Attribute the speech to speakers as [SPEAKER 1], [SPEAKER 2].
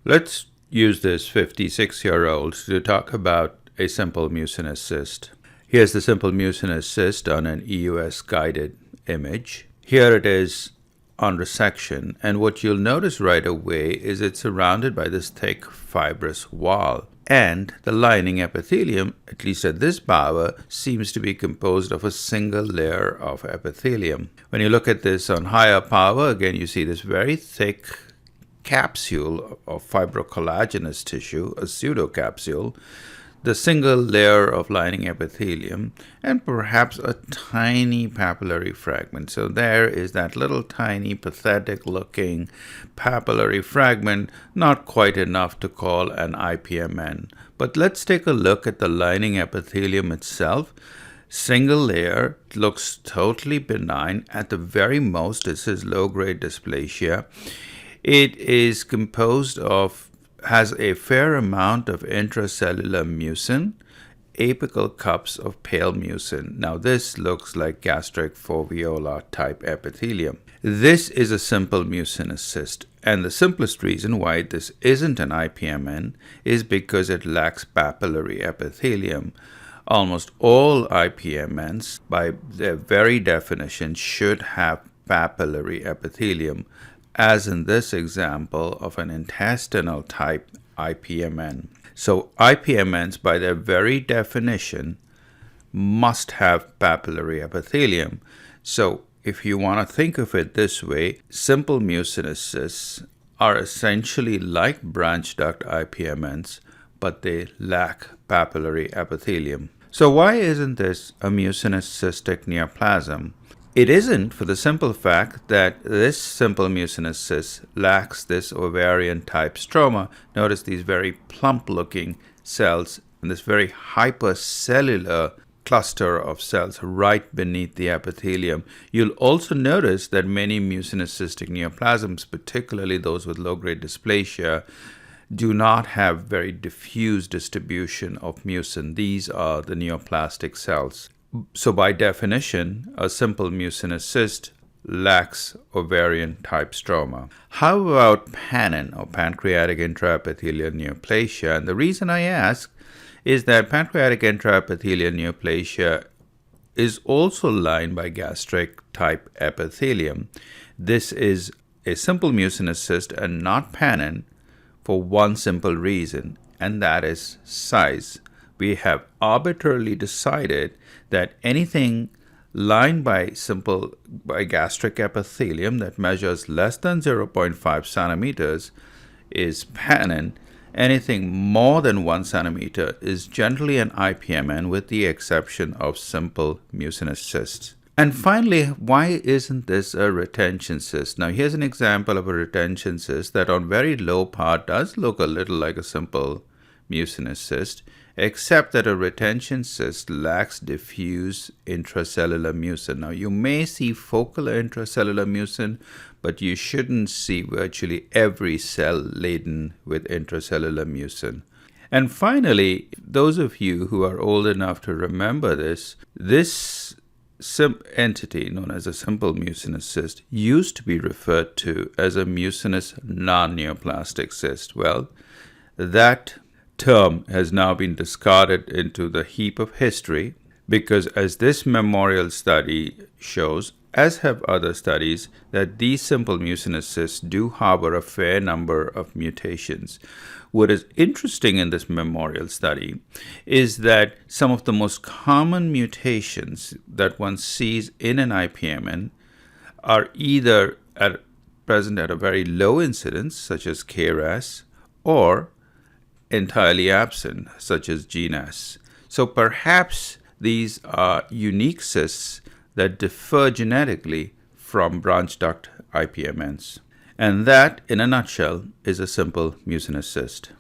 [SPEAKER 1] Let's use this 56-year-old to talk about a simple mucinous cyst. Here's the simple mucinous cyst on an EUS guided image. Here it is on resection, and what you'll notice right away is it's surrounded by this thick fibrous wall. And the lining epithelium, at least at this power, seems to be composed of a single layer of epithelium. When you look at this on higher power, again you see this very thick capsule of fibrocollagenous tissue, a pseudocapsule, the single layer of lining epithelium, and perhaps a tiny papillary fragment. So there is that little tiny pathetic looking papillary fragment, not quite enough to call an IPMN. But let's take a look at the lining epithelium itself. Single layer, looks totally benign. At the very most, this is low-grade dysplasia. It is composed of, has a fair amount of intracellular mucin, apical cups of pale mucin. Now this looks like gastric foveola type epithelium. This is a simple mucinous cyst, and the simplest reason why this isn't an IPMN is because it lacks papillary epithelium. Almost all IPMNs, by their very definition, should have papillary epithelium, as in this example of an intestinal type IPMN. So IPMNs, by their very definition, must have papillary epithelium. So if you want to think of it this way, simple mucinous cysts are essentially like branch duct IPMNs, but they lack papillary epithelium. So why isn't this a mucinous cystic neoplasm? It isn't, for the simple fact that this simple mucinous cyst lacks this ovarian type stroma. Notice these very plump looking cells and this very hypercellular cluster of cells right beneath the epithelium. You'll also notice that many mucinous cystic neoplasms, particularly those with low-grade dysplasia, do not have very diffuse distribution of mucin. These are the neoplastic cells. So by definition, a simple mucinous cyst lacks ovarian type stroma. How about PANN, or pancreatic intraepithelial neoplasia? And the reason I ask is that pancreatic intraepithelial neoplasia is also lined by gastric type epithelium. This is a simple mucinous cyst and not PANN for one simple reason, and that is size. We have arbitrarily decided that anything lined by gastric epithelium that measures less than 0.5 centimeters is PANN. Anything more than 1 centimeter is generally an IPMN, with the exception of simple mucinous cysts. And finally, why isn't this a retention cyst? Now here's an example of a retention cyst that on very low power does look a little like a simple mucinous cyst, except that a retention cyst lacks diffuse intracellular mucin. Now you may see focal intracellular mucin, but you shouldn't see virtually every cell laden with intracellular mucin. And finally, those of you who are old enough to remember this entity known as a simple mucinous cyst used to be referred to as a mucinous non-neoplastic cyst. Well, that term has now been discarded into the heap of history, because as this memorial study shows, as have other studies, that these simple mucinous cysts do harbor a fair number of mutations. What is interesting in this memorial study is that some of the most common mutations that one sees in an IPMN are either present at a very low incidence, such as KRAS, or entirely absent, such as GNAS. So perhaps these are unique cysts that differ genetically from branch duct IPMNs. And that, in a nutshell, is a simple mucinous cyst.